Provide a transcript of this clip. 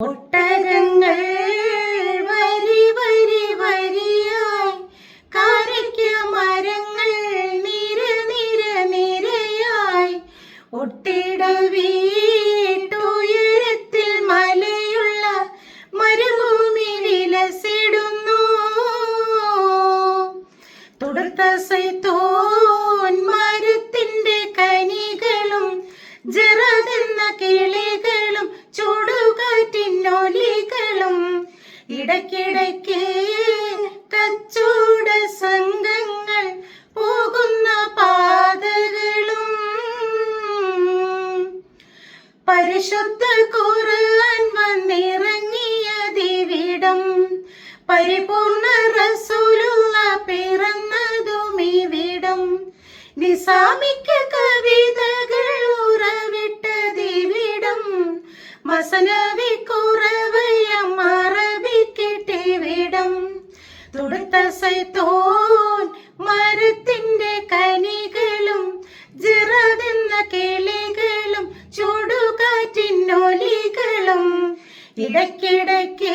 ഒട്ടകങ്ങൾ വരി വരി വരിയായി, കാരയ്ക്ക മരങ്ങൾ നിര നിര നിരയായി, ഒട്ടിട വീട്ടുയരത്തിൽ മലയുള്ള മരുഭൂമി വിലസിടുന്നു. തുടുത്ത സൈത്തോൻ മരത്തിന്റെ കനികളും ജറതെന്ന കിളികളും ചൂടുകാറ്റിനൊലികളും, ഇടയ്ക്കിടയ്ക്ക് കച്ചവട സംഘങ്ങൾ പോകുന്ന പാതകളും, പരിശുദ്ധ ഖുർആൻ വന്നിറങ്ങിയതിവിടം, പരിപൂർണ റസൂലുള്ള പിറന്നതുമിവിടം, നിസാമിക്ക കവിതകൾ ഉറവിട്ടതിവിടം, മസനവി കുറവയം അറബിക്കിട്ടിവിടം. തുടുത്ത സൈത്തോൻ മരത്തിന്റെ കനികളും ജിറതെന്ന കിളികളും ചൂടുകാറ്റിനൊലികളും, ഇടയ്ക്കിടയ്ക്ക്